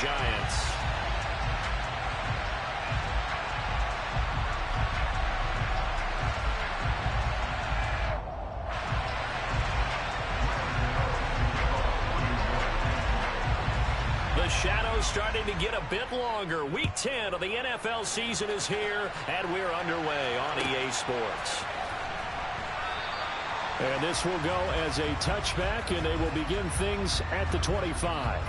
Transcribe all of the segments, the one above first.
Giants. The shadow's starting to get a bit longer. Week 10 of the NFL season is here, and we're underway on EA Sports. And this will go as a touchback, and they will begin things at the 25.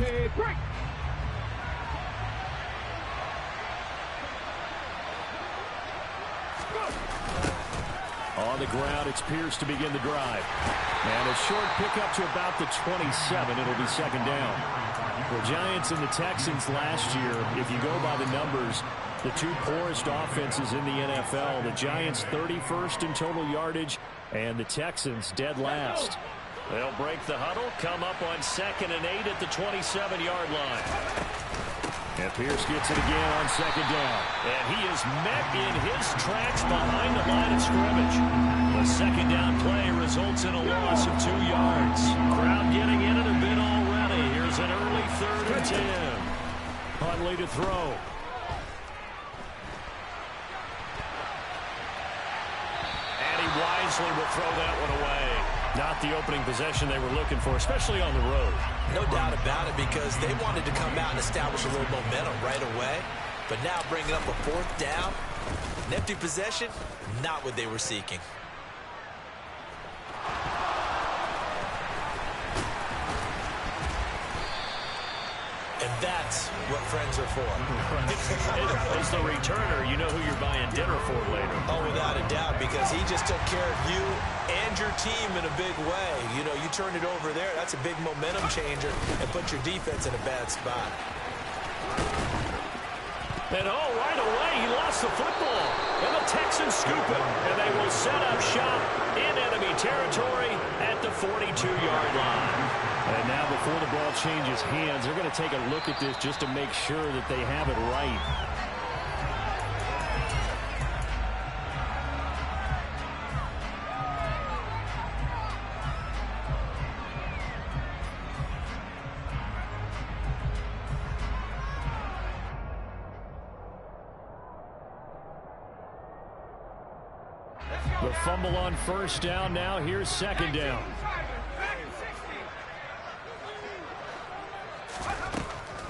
Okay, break. On the ground, it's Pierce to begin the drive. And a short pickup to about the 27. It'll be second down. The Giants and the Texans last year, if you go by the numbers, the two poorest offenses in the NFL. The Giants 31st in total yardage, and the Texans dead last. They'll break the huddle, come up on 2nd and 8 at the 27-yard line. And Pierce gets it again on second down. And he is met in his tracks behind the line of scrimmage. The second down play results in a loss of 2 yards. Crowd getting in it a bit already. Here's an early 3rd and 10. Huntley to throw. And he wisely will throw that one away. Not the opening possession they were looking for, especially on the road. No doubt about it, because they wanted to come out and establish a little momentum right away. But now bringing up a 4th down, an empty possession, not what they were seeking. And that's what friends are for. As the returner, you know who you're buying dinner for later. Oh, without a doubt, because he just took care of you and your team in a big way. You know, you turn it over there, that's a big momentum changer, and put your defense in a bad spot. And oh, right away, he lost the football. And the Texans scoop it. And they will set up shop in enemy territory at the 42-yard line. And now before the ball changes hands, they're going to take a look at this just to make sure that they have it right. The fumble on first down. Now here's second down.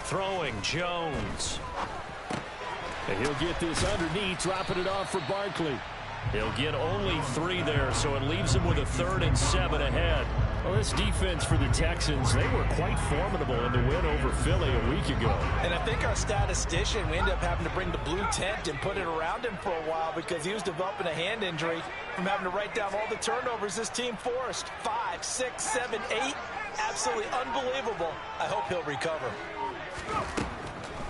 Throwing Jones. And he'll get this underneath, dropping it off for Barkley. He'll get only 3 there, so it leaves him with a 3rd and 7 ahead. Well, this defense for the Texans, they were quite formidable in the win over Philly a week ago. And I think our statistician, we ended up having to bring the blue tent and put it around him for a while because he was developing a hand injury from having to write down all the turnovers this team forced. 5, 6, 7, 8. Absolutely unbelievable. I hope he'll recover.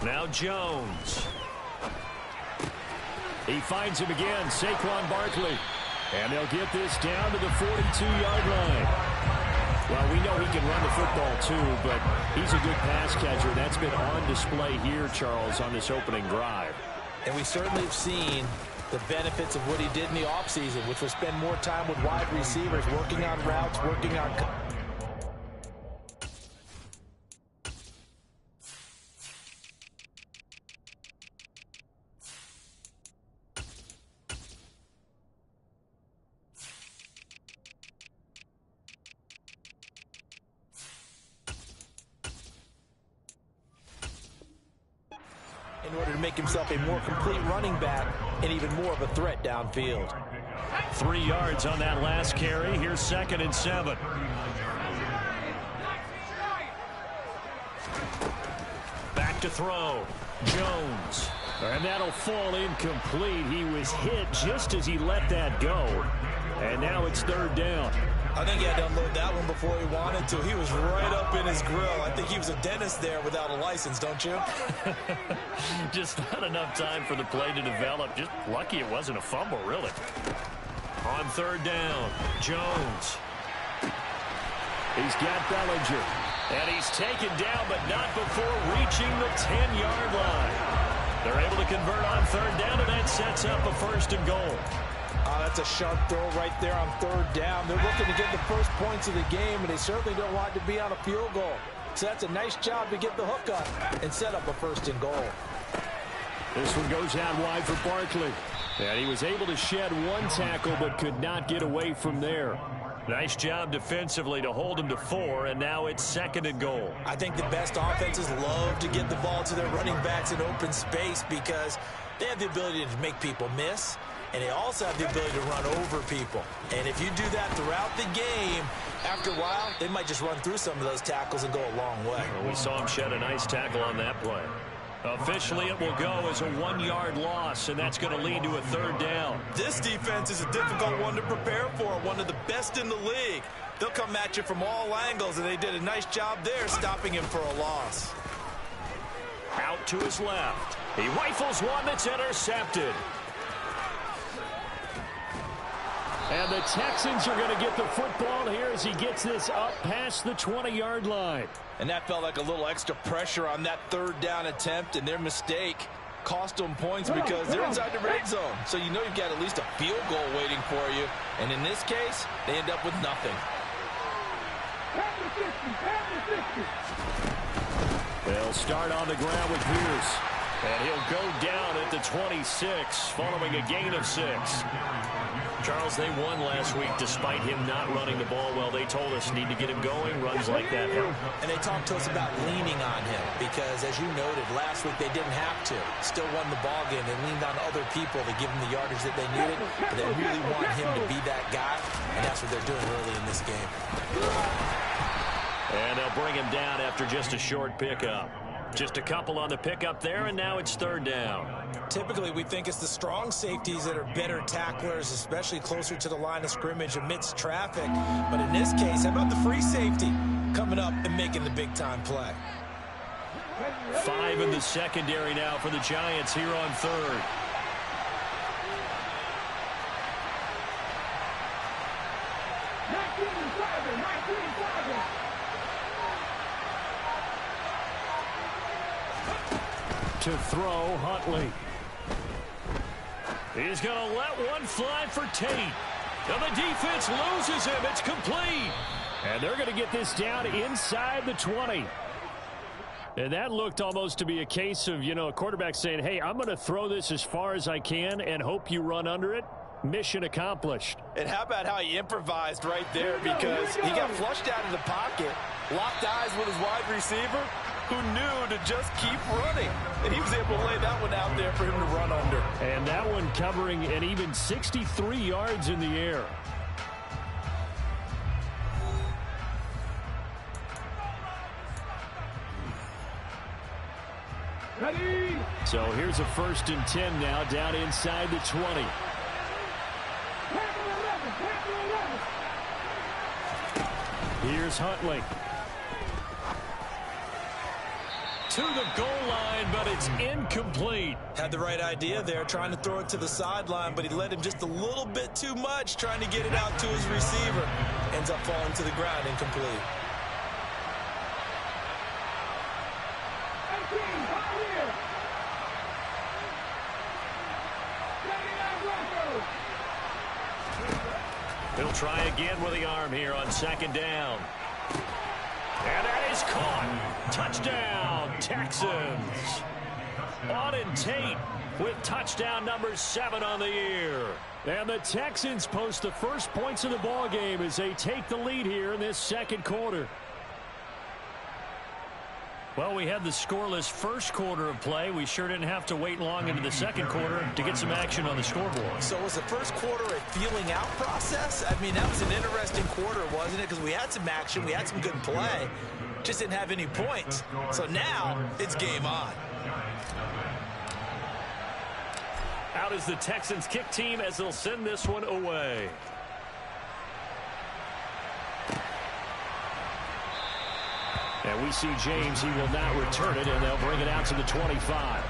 Now Jones. He finds him again, Saquon Barkley. And they'll get this down to the 42-yard line. Well, we know he can run the football too, but he's a good pass catcher. That's been on display here, Charles, on this opening drive. And we certainly have seen the benefits of what he did in the offseason, which was spend more time with wide receivers, working on routes, working on... in order to make himself a more complete running back and even more of a threat downfield. 3 yards on that last carry. Here's 2nd and 7. Back to throw. Jones. And that'll fall incomplete. He was hit just as he let that go. And now it's 3rd down. I think he had to unload that one before he wanted to. He was right up in his grill. I think he was a dentist there without a license, don't you? Just not enough time for the play to develop. Just lucky it wasn't a fumble, really. On third down, Jones. He's got Bellinger. And he's taken down, but not before reaching the 10-yard line. They're able to convert on third down, and that sets up a 1st and goal. That's a sharp throw right there on third down. They're looking to get the first points of the game, and they certainly don't want it to be on a field goal. So that's a nice job to get the hook up and set up a 1st and goal. This one goes out wide for Barkley. And he was able to shed one tackle, but could not get away from there. Nice job defensively to hold him to 4, and now it's 2nd and goal. I think the best offenses love to get the ball to their running backs in open space because they have the ability to make people miss, and they also have the ability to run over people. And if you do that throughout the game, after a while, they might just run through some of those tackles and go a long way. Well, we saw him shed a nice tackle on that play. Officially, it will go as a 1-yard loss, and that's going to lead to a 3rd down. This defense is a difficult one to prepare for, one of the best in the league. They'll come at you from all angles, and they did a nice job there stopping him for a loss. Out to his left. He rifles one that's intercepted. And the Texans are going to get the football here as he gets this up past the 20-yard line. And that felt like a little extra pressure on that 3rd down attempt, and their mistake cost them points because they're inside the red zone. So you know you've got at least a field goal waiting for you. And in this case, they end up with nothing. They'll start on the ground with Pierce. And he'll go down at the 26 following a gain of 6. Charles, they won last week despite him not running the ball well. They told us need to get him going. Runs like that help. And they talked to us about leaning on him because, as you noted, last week they didn't have to. Still won the ball game. They leaned on other people to give him the yardage that they needed. But they really want him to be that guy, and that's what they're doing early in this game. And they'll bring him down after just a short pickup. Just a couple on the pickup there, and now it's 3rd down. Typically, we think it's the strong safeties that are better tacklers, especially closer to the line of scrimmage amidst traffic. But in this case, how about the free safety coming up and making the big-time play? 5 in the secondary now for the Giants here on 3rd. To throw, Huntley. He's going to let one fly for Tate. And the defense loses him. It's complete. And they're going to get this down inside the 20. And that looked almost to be a case of, a quarterback saying, hey, I'm going to throw this as far as I can and hope you run under it. Mission accomplished. And how about how he improvised right there, because he got flushed out of the pocket, locked eyes with his wide receiver, who knew to just keep running. And he was able to lay that one out there for him to run under. And that one covering an even 63 yards in the air. Ready? So here's a 1st and 10 now, down inside the 20. Here's Huntley. To the goal line, but it's incomplete. Had the right idea there, trying to throw it to the sideline, but he let him just a little bit too much, trying to get it out to his receiver. Ends up falling to the ground, incomplete. He'll try again with the arm here on 2nd down. And that is caught. Touchdown, Texans. Auden Tate with touchdown number 7 on the year. And the Texans post the first points of the ball game as they take the lead here in this 2nd quarter. Well, we had the scoreless first quarter of play. We sure didn't have to wait long into the 2nd quarter to get some action on the scoreboard. So was the first quarter a feeling out process? I mean, that was an interesting quarter, wasn't it? Because we had some action, we had some good play, just didn't have any points. So now it's game on. Out is the Texans kick team as they'll send this one away. And we see James. He will not return it, and they'll bring it out to the 25.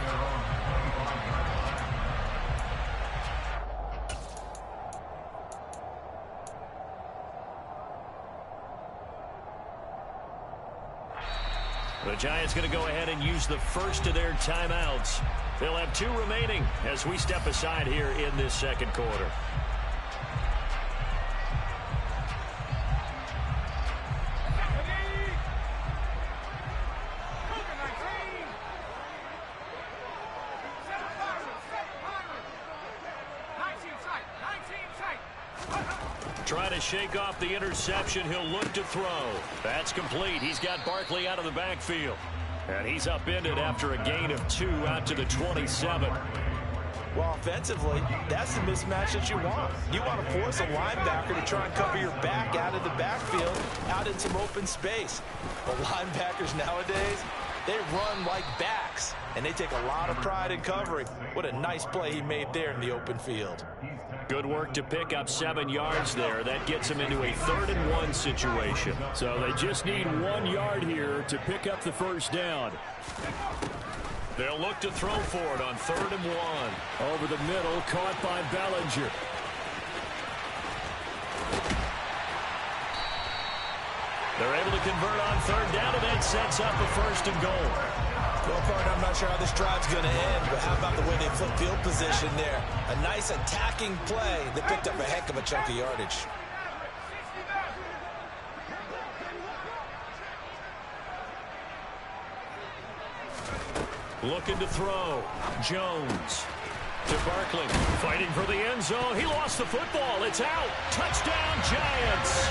The Giants going to go ahead and use the first of their timeouts. They'll have 2 remaining as we step aside here in this second quarter. Trying to shake off the interception. He'll look to throw. That's complete. He's got Barkley out of the backfield. And he's upended after a gain of 2 out to the 27. Well, offensively, that's the mismatch that you want. You want to force a linebacker to try and cover your back out of the backfield, out in some open space. But linebackers nowadays, they run like backs, and they take a lot of pride in covering. What a nice play he made there in the open field. Good work to pick up 7 yards there. That gets them into a 3rd and 1 situation. So they just need 1 yard here to pick up the first down. They'll look to throw for it on 3rd and 1. Over the middle, caught by Bellinger. They're able to convert on 3rd down, and that sets up a 1st and goal. Well, partner, I'm not sure how this drive's going to end, but how about the way they flip field position there? A nice attacking play that picked up a heck of a chunk of yardage. Looking to throw. Jones to Barkley. Fighting for the end zone. He lost the football. It's out. Touchdown, Giants.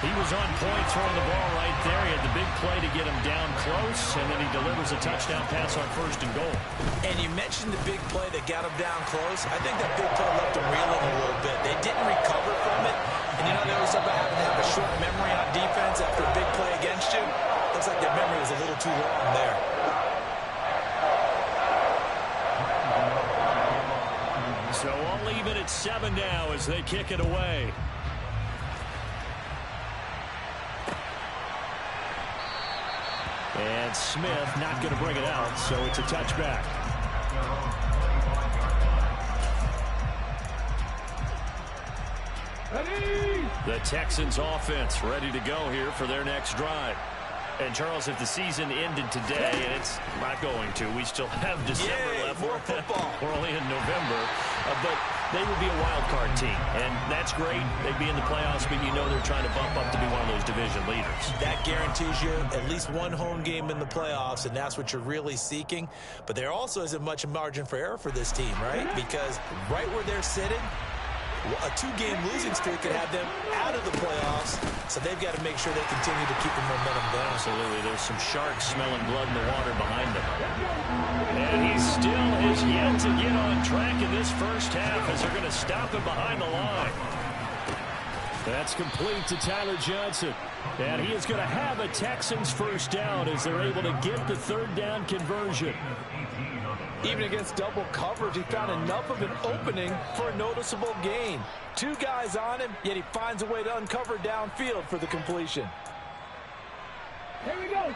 He was on point throwing the ball right there. He had the big play to get him down close, and then he delivers a touchdown pass on 1st and goal. And you mentioned the big play that got him down close. I think that big play left him reeling a little bit. They didn't recover from it. And, you know, there was something about having to have a short memory on defense after a big play against you. Looks like that memory was a little too long there. So all even at 7 now as they kick it away. And Smith not going to bring it out, so it's a touchback. The Texans offense ready to go here for their next drive. And, Charles, if the season ended today, and it's not going to, we still have December left. More football. We're only in November. But they would be a wild card team, and that's great. They'd be in the playoffs, but you know they're trying to bump up to be one of those division leaders. That guarantees you at least 1 home game in the playoffs, and that's what you're really seeking. But there also isn't much margin for error for this team, right? Because right where they're sitting, a 2-game losing streak could have them out of the playoffs, so they've got to make sure they continue to keep the momentum going. Absolutely. There's some sharks smelling blood in the water behind them. And he still is yet to get on track in this first half as they're going to stop him behind the line. That's complete to Tyler Johnson. And he is going to have a Texans first down as they're able to get the 3rd down conversion. Even against double coverage, he found enough of an opening for a noticeable gain. 2 guys on him, yet he finds a way to uncover downfield for the completion. Here we go.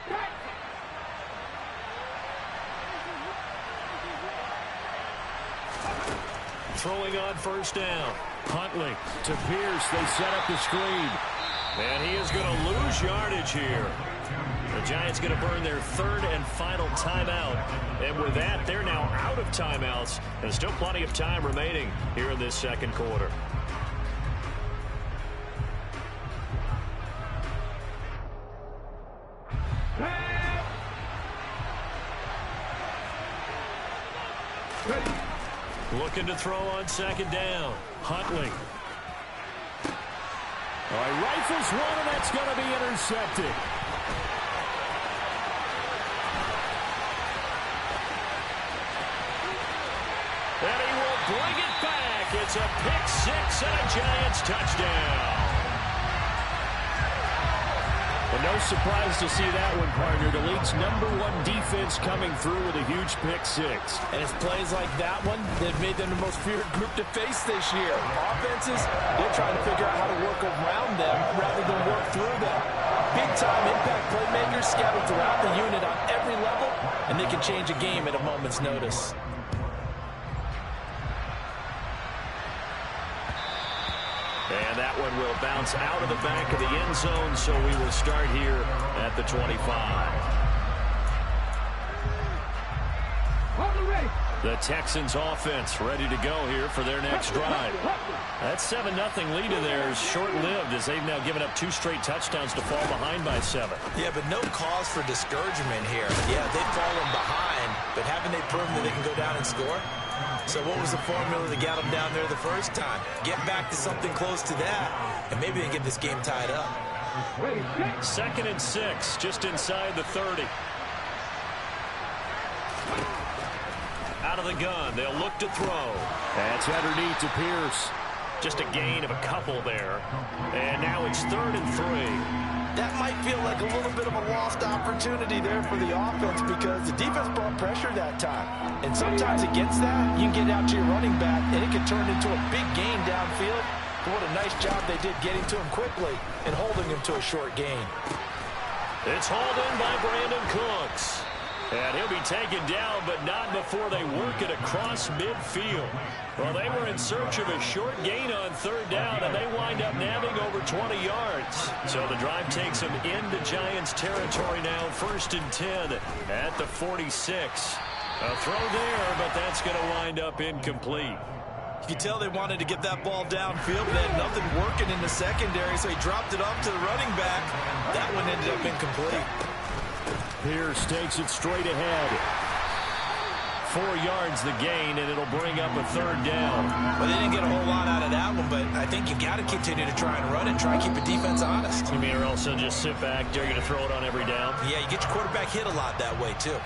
Throwing on 1st down. Huntley to Pierce. They set up the screen. And he is going to lose yardage here. The Giants going to burn their 3rd and final timeout. And with that, they're now out of timeouts. And still plenty of time remaining here in this second quarter. Looking to throw on 2nd down. Huntley. All right, rifles one, and that's going to be intercepted. And he will bring it back. It's a pick-6 and a Giants touchdown. And no surprise to see that one, partner. The league's #1 defense coming through with a huge pick-6. And it's plays like that one that made them the most feared group to face this year. Offenses, they're trying to figure out how to work around them rather than work through them. Big-time impact playmakers scattered throughout the unit on every level, and they can change a game at a moment's notice. And that one will bounce out of the back of the end zone, so we will start here at the 25. The Texans offense ready to go here for their next drive. That 7-0 lead of theirs short-lived as they've now given up 2 straight touchdowns to fall behind by 7. Yeah, but no cause for discouragement here. Yeah, they've fallen behind, but haven't they proven that they can go down and score? So what was the formula that got them down there the first time? Get back to something close to that, and maybe they get this game tied up. 2nd and 6, just inside the 30. Out of the gun, they'll look to throw. That's underneath to Pierce. Just a gain of a couple there. And now it's 3rd and 3. That might feel like a little bit of a lost opportunity there for the offense because the defense brought pressure that time. And sometimes against that, you can get out to your running back, and it can turn into a big gain downfield. But what a nice job they did getting to him quickly and holding him to a short gain. It's hauled in by Brandon Cooks. And he'll be taken down, but not before they work it across midfield. Well, they were in search of a short gain on 3rd down, and they wind up nabbing over 20 yards. So the drive takes them into Giants territory now, 1st and 10 at the 46. A throw there, but that's going to wind up incomplete. You can tell they wanted to get that ball downfield. They had nothing working in the secondary, so he dropped it off to the running back. That one ended up incomplete. Pierce takes it straight ahead. 4 yards the gain, and it'll bring up a 3rd down. Well, they didn't get a whole lot out of that one, but I think you've got to continue to try and run and try and keep the defense honest. You mean, or else they'll just sit back, dare you to throw it on every down? Yeah, you get your quarterback hit a lot that way, too.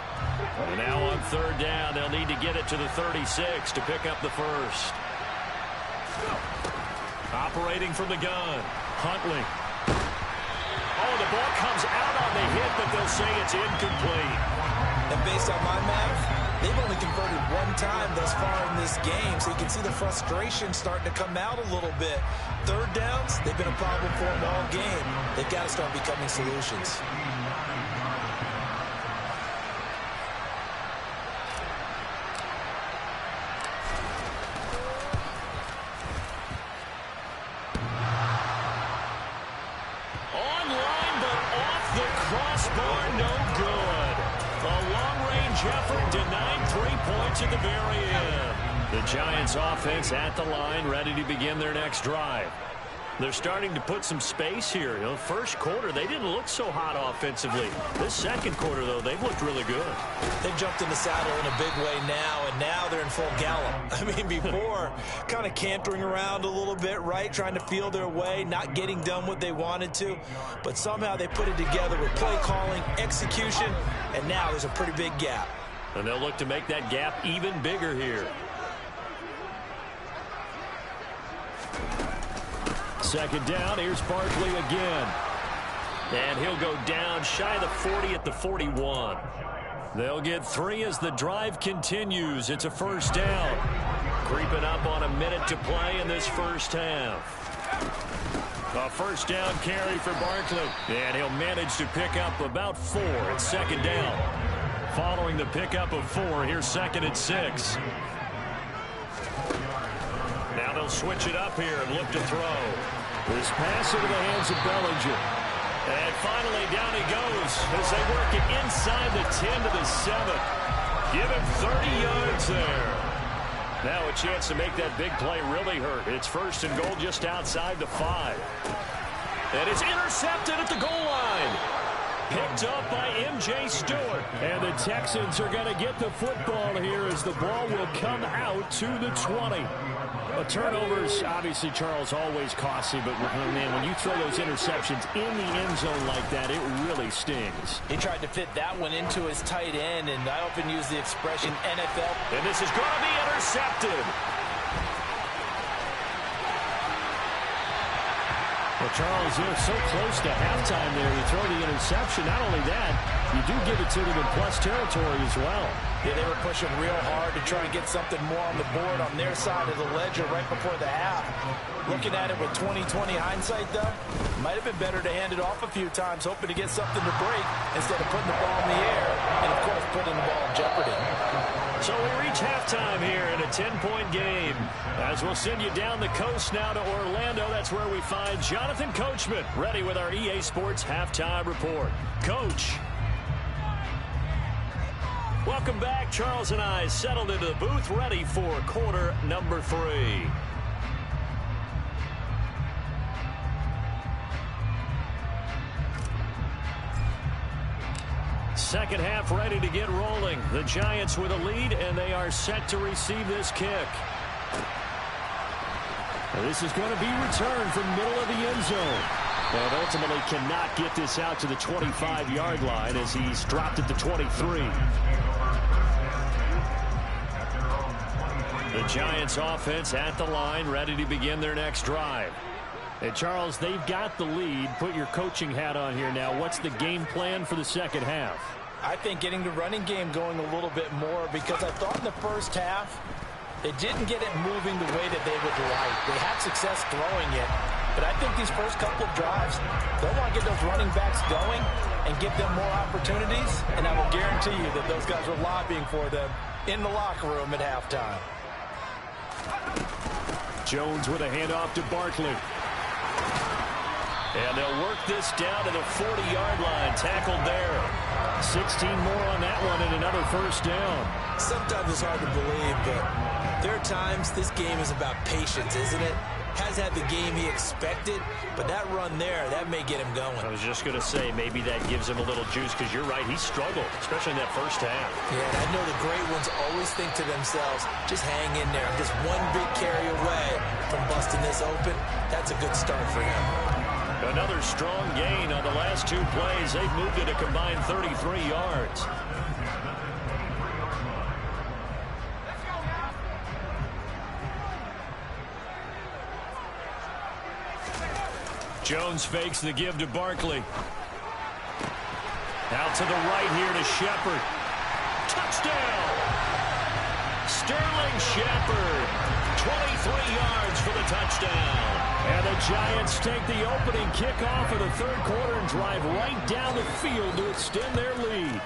And now on 3rd down, they'll need to get it to the 36 to pick up the 1st. Operating from the gun, Huntley. Oh, the ball comes out on the hit, but they'll say it's incomplete. And based on my math, they've only converted 1 time thus far in this game, so you can see the frustration starting to come out a little bit. 3rd downs, they've been a problem for them all game. They've got to start becoming solutions. At the very end. The Giants offense at the line, ready to begin their next drive. They're starting to put some space here. You know, 1st quarter, they didn't look so hot offensively. This 2nd quarter, though, they've looked really good. They've jumped in the saddle in a big way now, and now they're in full gallop. I mean, before, kind of cantering around a little bit, right? Trying to feel their way, not getting done what they wanted to. But somehow they put it together with play calling, execution, and now there's a pretty big gap. And they'll look to make that gap even bigger here. 2nd down, here's Barkley again. And he'll go down shy of the 40 at the 41. They'll get 3 as the drive continues. It's a 1st down. Creeping up on a minute to play in this 1st half. A 1st down carry for Barkley. And he'll manage to pick up about 4 at 2nd down. Following the pickup of 4, here's 2nd and 6. Now they'll switch it up here and look to throw. This pass into the hands of Bellinger. And finally down he goes as they work it inside the 10 to the 7. Give him 30 yards there. Now a chance to make that big play really hurt. It's 1st and goal just outside the 5. And it's intercepted at the goal line. Picked up by M.J. Stewart. And the Texans are going to get the football here as the ball will come out to the 20. Turnovers, obviously, Charles, always costly, but man, when you throw those interceptions in the end zone like that, it really stings. He tried to fit that one into his tight end, and I often use the expression NFL. And this is going to be intercepted. The Charles, they're so close to halftime there. You throw the interception. Not only that, you do give it to them in plus territory as well. Yeah, they were pushing real hard to try and get something more on the board on their side of the ledger right before the half. Looking at it with 20/20 hindsight, though, might have been better to hand it off a few times, hoping to get something to break instead of putting the ball in the air and, of course, putting the ball in jeopardy. So we reach halftime here in a 10-point game. As we'll send you down the coast now to Orlando, that's where we find Jonathan Coachman, ready with our EA Sports Halftime Report. Coach. Welcome back. Charles and I settled into the booth, ready for quarter number 3. Second half ready to get rolling. The Giants with a lead, and they are set to receive this kick. This is going to be returned from middle of the end zone. And ultimately cannot get this out to the 25-yard line as he's dropped at the 23. The Giants offense at the line, ready to begin their next drive. And Charles, they've got the lead. Put your coaching hat on here now. What's the game plan for the second half? I think getting the running game going a little bit more, because I thought in the first half they didn't get it moving the way that they would like. They had success throwing it, but I think these first couple of drives, they'll want to get those running backs going and give them more opportunities, and I will guarantee you that those guys are lobbying for them in the locker room at halftime. Jones with a handoff to Barkley. And they'll work this down to the 40-yard line. Tackled there. 16 more on that one and another first down. Sometimes it's hard to believe, but there are times this game is about patience, isn't it? Has had the game he expected, but that run there, that may get him going. I was just going to say, maybe that gives him a little juice, because you're right, he struggled, especially in that first half. Yeah, and I know the great ones always think to themselves, just hang in there. I'm just one big carry away from busting this open. That's a good start for him. Another strong gain on the last 2 plays. They've moved it a combined 33 yards. Jones fakes the give to Barkley. Out to the right here to Shepard. Touchdown! Sterling Shepard. 23 yards for the touchdown. And the Giants take the opening kickoff of the third quarter and drive right down the field to extend their lead.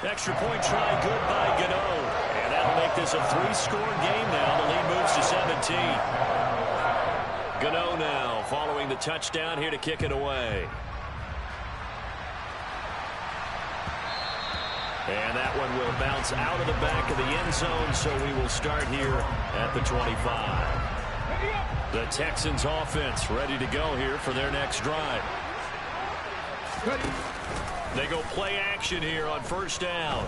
Extra point try good by Gano. And that'll make this a 3-score game now. The lead moves to 17. Gano now following the touchdown here to kick it away. And that one will bounce out of the back of the end zone, so we will start here at the 25. The Texans offense ready to go here for their next drive. They go play action here on first down.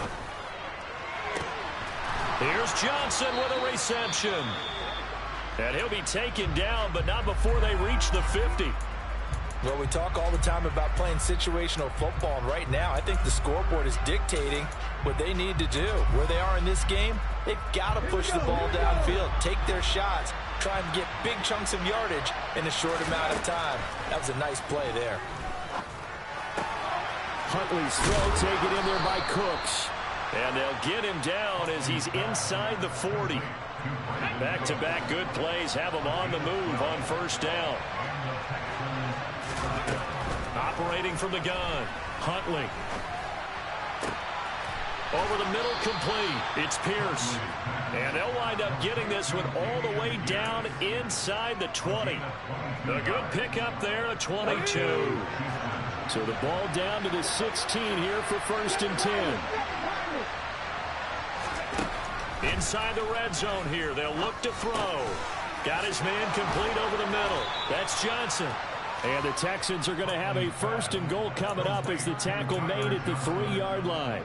Here's Johnson with a reception. And he'll be taken down, but not before they reach the 50. Well, we talk all the time about playing situational football, and right now I think the scoreboard is dictating what they need to do. Where they are in this game, they've got to push the ball downfield, take their shots, try and get big chunks of yardage in a short amount of time. That was a nice play there. Huntley's throw taken in there by Cooks. And they'll get him down as he's inside the 40. Back-to-back good plays have him on the move on first down. Operating from the gun, Huntley. Over the middle, complete. It's Pierce. And they'll wind up getting this one all the way down inside the 20. A good pickup there, a 22. So the ball down to the 16 here for first and 10. Inside the red zone here, they'll look to throw. Got his man complete over the middle. That's Johnson. And the Texans are going to have a first and goal coming up as the tackle made at the 3-yard line.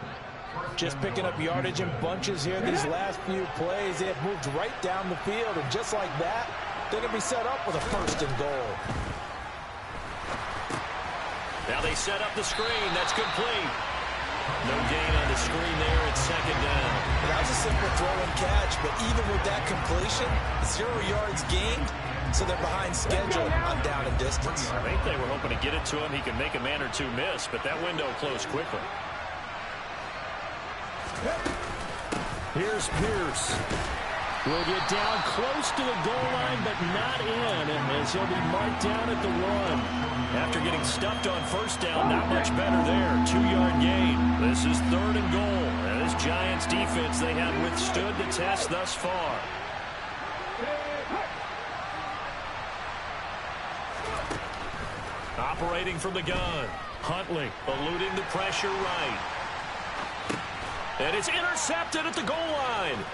Just picking up yardage in bunches here these last few plays. They have moved right down the field, and just like that, they're going to be set up with a first and goal. Now they set up the screen. That's complete. No gain on the screen there. It's second down. That was a simple throw and catch, but even with that completion, 0 yards gained, so they're behind schedule on down and distance. I think they were hoping to get it to him. He could make a man or two miss, but that window closed quickly. Here's Pierce. Will get down close to the goal line, but not in, as he'll be marked down at the 1. After getting stuffed on first down, not much better there. 2-yard gain. This is 3rd and goal. And this Giants defense, they have withstood the test thus far. Operating from the gun. Huntley eluding the pressure right. And it's intercepted at the goal line.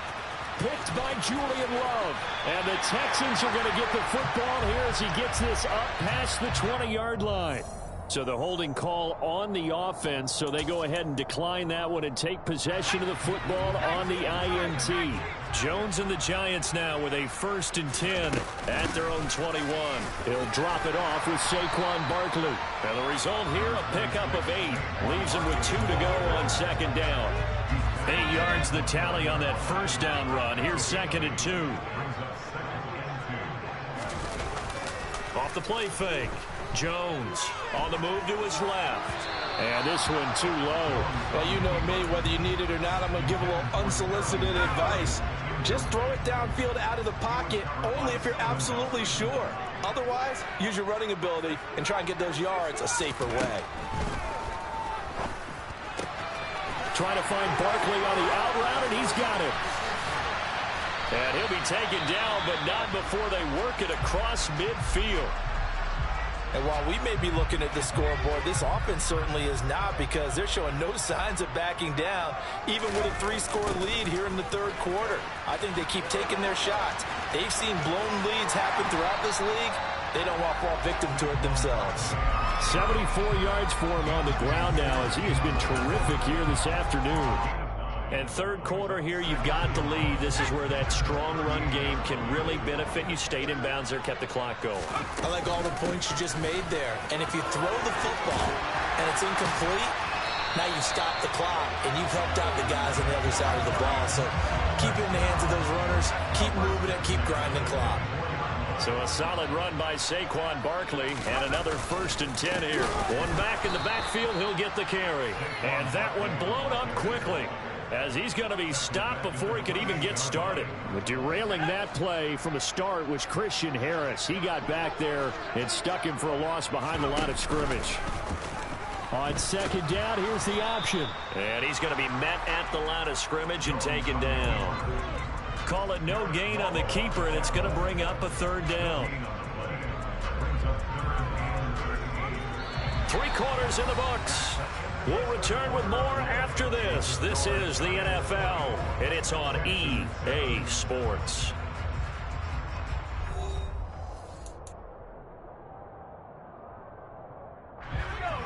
Picked by Julian Love. And the Texans are going to get the football here as he gets this up past the 20-yard line. So the holding call on the offense, so they go ahead and decline that one and take possession of the football on the INT. Jones and the Giants now with a 1st and 10 at their own 21. He'll drop it off with Saquon Barkley. And the result here, a pickup of 8. Leaves him with 2 to go on 2nd down. 8 yards the tally on that first down run. Here's 2nd and 2. Off the play fake. Jones on the move to his left. And this one too low. Well, you know me, whether you need it or not, I'm going to give a little unsolicited advice. Just throw it downfield out of the pocket, only if you're absolutely sure. Otherwise, use your running ability and try and get those yards a safer way. Trying to find Barkley on the out route, and he's got it. And he'll be taken down, but not before they work it across midfield. And while we may be looking at the scoreboard, this offense certainly is not, because they're showing no signs of backing down, even with a 3-score lead here in the 3rd quarter. I think they keep taking their shots. They've seen blown leads happen throughout this league. They don't want to fall victim to it themselves. 74 yards for him on the ground now, as he has been terrific here this afternoon. And 3rd quarter here, you've got the lead. This is where that strong run game can really benefit you. Stayed in bounds there, kept the clock going. I like all the points you just made there. And if you throw the football and it's incomplete, now you stop the clock and you've helped out the guys on the other side of the ball. So keep it in the hands of those runners, keep moving it, keep grinding the clock. So a solid run by Saquon Barkley, and another 1st and 10 here. One back in the backfield, he'll get the carry. And that one blown up quickly, as he's going to be stopped before he could even get started. But derailing that play from the start was Christian Harris. He got back there and stuck him for a loss behind the line of scrimmage. On 2nd down, here's the option. And he's going to be met at the line of scrimmage and taken down. Call it no gain on the keeper, and it's going to bring up a 3rd down. 3 quarters in the books. We'll return with more after this. This is the NFL, and it's on EA Sports.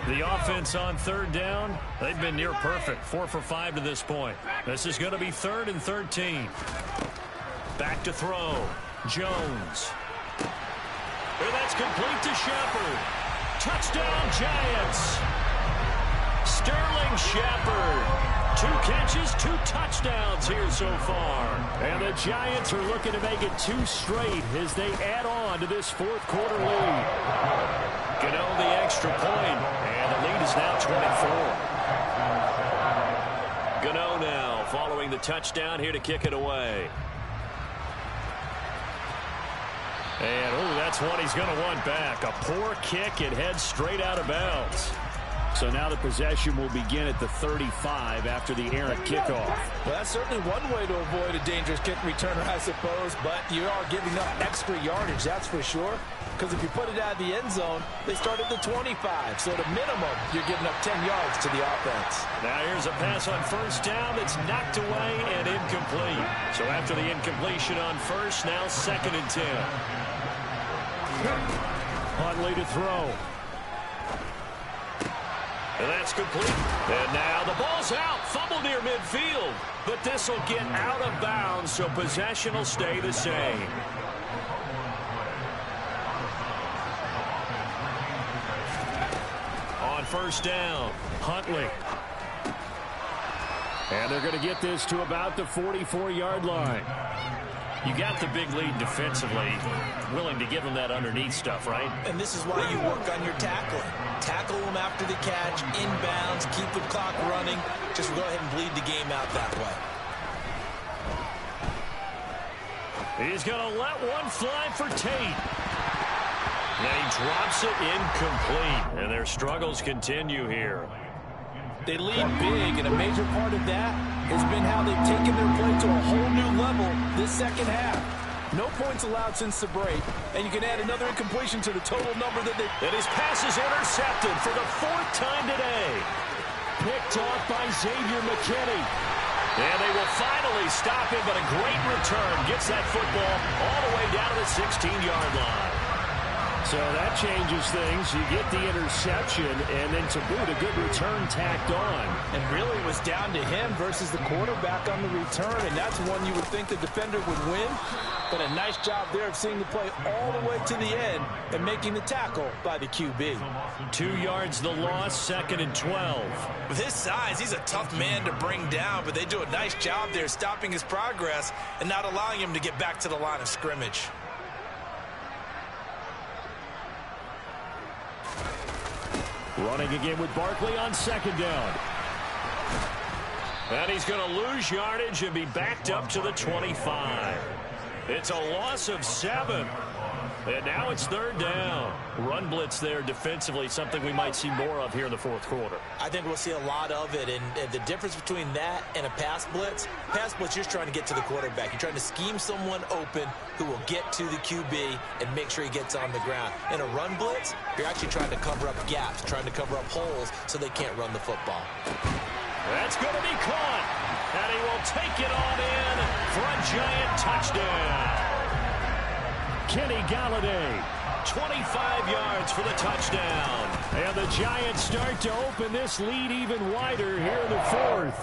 The offense on 3rd down, they've been near perfect. 4 for 5 to this point. This is going to be 3rd and 13. Back to throw. Jones. And that's complete to Shepard. Touchdown, Giants. Sterling Shepard. 2 catches, 2 touchdowns here so far. And the Giants are looking to make it 2 straight as they add on to this 4th quarter lead. Gano the extra point, and the lead is now 24. Gano now following the touchdown here to kick it away. And, oh, that's one he's going to want back. A poor kick. It heads straight out of bounds. So now the possession will begin at the 35 after the errant kickoff. Well, that's certainly one way to avoid a dangerous kick returner, I suppose, but you are giving up extra yardage, that's for sure. Because if you put it out of the end zone, they start at the 25. So at a minimum, you're giving up 10 yards to the offense. Now here's a pass on 1st down that's knocked away and incomplete. So after the incompletion on 1st, now 2nd and 10. Huntley to throw. And that's complete. And now the ball's out. Fumble near midfield. But this will get out of bounds, so possession will stay the same. On 1st down, Huntley. And they're going to get this to about the 44-yard line. You got the big lead defensively, willing to give them that underneath stuff, right? And this is why you work on your tackling. Tackle them after the catch, inbounds, keep the clock running. Just go ahead and bleed the game out that way. He's going to let one fly for Tate. And he drops it incomplete. And their struggles continue here. They lead big, and a major part of that has been how they've taken their play to a whole new level this second half. No points allowed since the break, and you can add another incompletion to the total number that they... And his pass is intercepted for the 4th time today. Picked off by Xavier McKinney. And they will finally stop him, but a great return gets that football all the way down to the 16-yard line. So that changes things. You get the interception, and then to boot, a good return tacked on. And really it was down to him versus the quarterback on the return, and that's one you would think the defender would win. But a nice job there of seeing the play all the way to the end and making the tackle by the QB. 2 yards the loss, 2nd and 12. With his size, he's a tough man to bring down, but they do a nice job there stopping his progress and not allowing him to get back to the line of scrimmage. Running again with Barkley on 2nd down. And he's going to lose yardage and be backed up to the 25. It's a loss of 7. And now it's 3rd down. Run blitz there defensively, something we might see more of here in the 4th quarter. I think we'll see a lot of it, and the difference between that and a pass blitz, you're just trying to get to the quarterback. You're trying to scheme someone open who will get to the QB and make sure he gets on the ground. In a run blitz, you're actually trying to cover up gaps, trying to cover up holes so they can't run the football. That's going to be caught, and he will take it on in for a giant touchdown. Kenny Galladay, 25 yards for the touchdown. And the Giants start to open this lead even wider here in the 4th.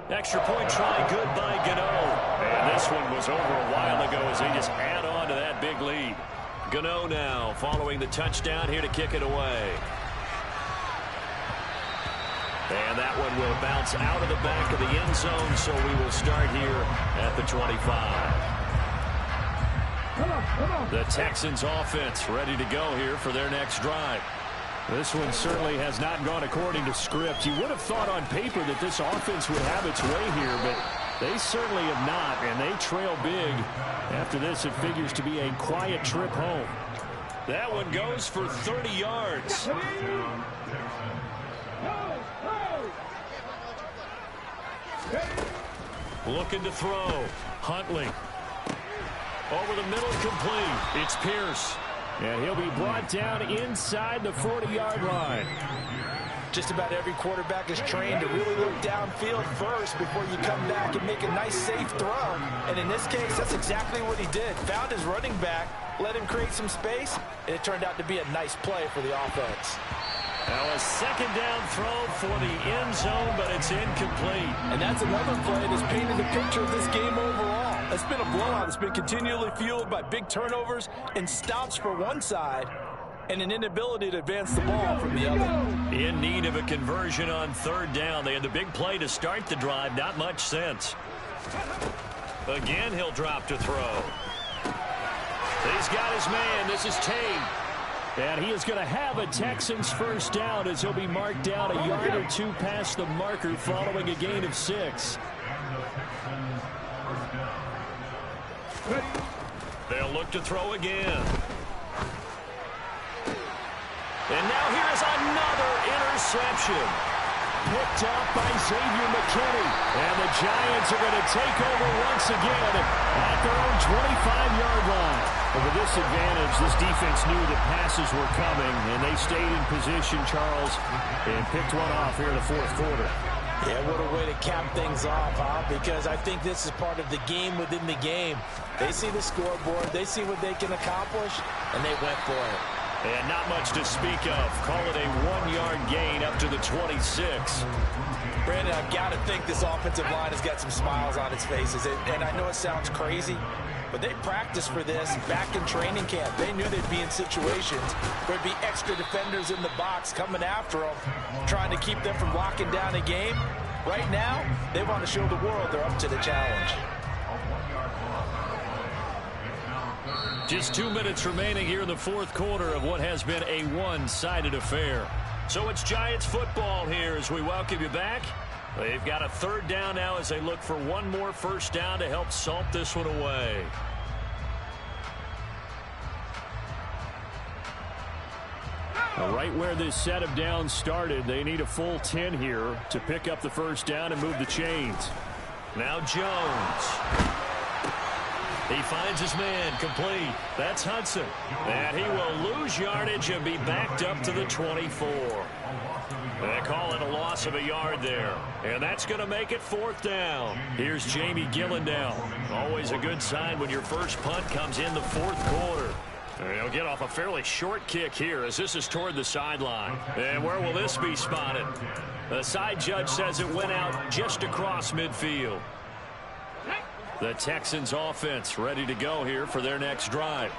Extra point try good by Gano. And this one was over a while ago as they just add on to that big lead. Gano now following the touchdown here to kick it away. And that one will bounce out of the back of the end zone, so we will start here at the 25. The Texans offense ready to go here for their next drive. This one certainly has not gone according to script. You would have thought on paper that this offense would have its way here, but they certainly have not, and they trail big. After this, it figures to be a quiet trip home. That one goes for 30 yards. Looking to throw. Huntley. Over the middle, complete. It's Pierce. And he'll be brought down inside the 40-yard line. Just about every quarterback is trained to really look downfield first before you come back and make a nice, safe throw. And in this case, that's exactly what he did. Found his running back, let him create some space, and it turned out to be a nice play for the offense. Now a 2nd down throw for the end zone, but it's incomplete. And that's another play that's painted the picture of this game overall. It's been a blowout. It's been continually fueled by big turnovers and stops for one side and an inability to advance the ball from the other. In need of a conversion on 3rd down. They had the big play to start the drive. Not much sense. Again, he'll drop to throw. He's got his man. This is Tate. And he is going to have a Texans 1st down as he'll be marked down a yard or 2 past the marker following a gain of 6. They'll look to throw again. And now here's another interception. Picked off by Xavier McKinney. And the Giants are going to take over once again at their own 25-yard line. But with this advantage, this defense knew that passes were coming, and they stayed in position, Charles, and picked one off here in the 4th quarter. Yeah, what a way to cap things off, huh? Because I think this is part of the game within the game. They see the scoreboard, they see what they can accomplish, and they went for it. And not much to speak of. Call it a 1-yard gain up to the 26. Brandon, I've got to think this offensive line has got some smiles on its faces. And I know it sounds crazy, but they practiced for this back in training camp. They knew they'd be in situations where there'd be extra defenders in the box coming after them, trying to keep them from locking down a game. Right now, they want to show the world they're up to the challenge. Just 2 minutes remaining here in the fourth quarter of what has been a one-sided affair. So it's Giants football here as we welcome you back. They've got a third down now as they look for one more first down to help salt this one away. Right where this set of downs started, they need a full 10 here to pick up the first down and move the chains. Now Jones. He finds his man complete. That's Hudson. And he will lose yardage and be backed up to the 24. They call it a loss of a yard there. And that's going to make it fourth down. Here's Jamie Gillandale. Always a good sign when your first punt comes in the fourth quarter. And he'll get off a fairly short kick here as this is toward the sideline. And where will this be spotted? The side judge says it went out just across midfield. The Texans offense ready to go here for their next drive.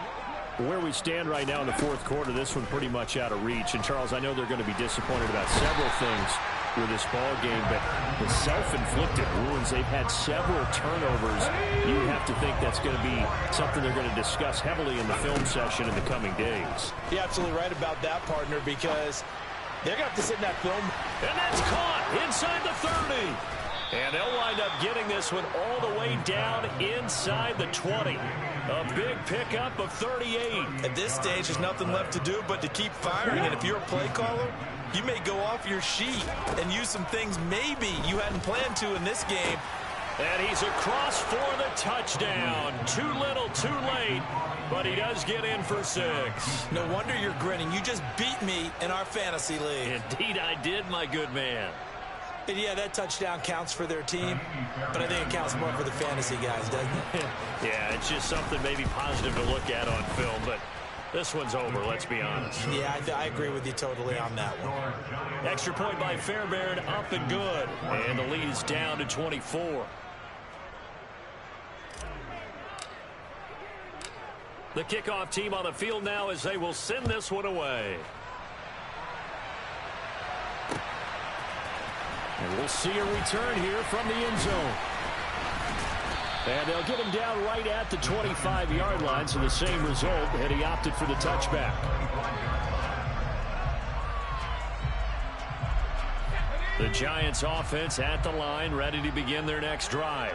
Where we stand right now in the fourth quarter, this one pretty much out of reach. And, Charles, I know they're going to be disappointed about several things with this ball game, but the self-inflicted wounds, they've had several turnovers. You have to think that's going to be something they're going to discuss heavily in the film session in the coming days. You're absolutely right about that, partner, because they're going to have to sit in that film. And that's caught inside the 30. And they'll wind up getting this one all the way down inside the 20. A big pickup of 38. At this stage, there's nothing left to do but to keep firing. And if you're a play caller, you may go off your sheet and use some things maybe you hadn't planned to in this game. And he's across for the touchdown. Too little, too late. But he does get in for 6. No wonder you're grinning. You just beat me in our fantasy league. Indeed I did, my good man. And yeah, that touchdown counts for their team, but I think it counts more for the fantasy guys, doesn't it? Yeah, it's just something maybe positive to look at on film, but this one's over, let's be honest. Yeah, I agree with you totally on that one. Extra point by Fairbairn, up and good. And the lead is down to 24. The kickoff team on the field now as they will send this one away. And we'll see a return here from the end zone. And they'll get him down right at the 25-yard line, so the same result, and he opted for the touchback. The Giants offense at the line, ready to begin their next drive.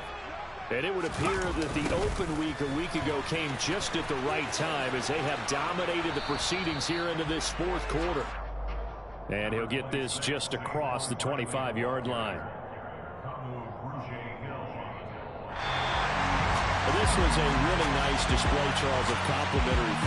And it would appear that the open week a week ago came just at the right time as they have dominated the proceedings here into this fourth quarter. And he'll get this just across the 25-yard line. This was a really nice display, Charles, of complimentary football.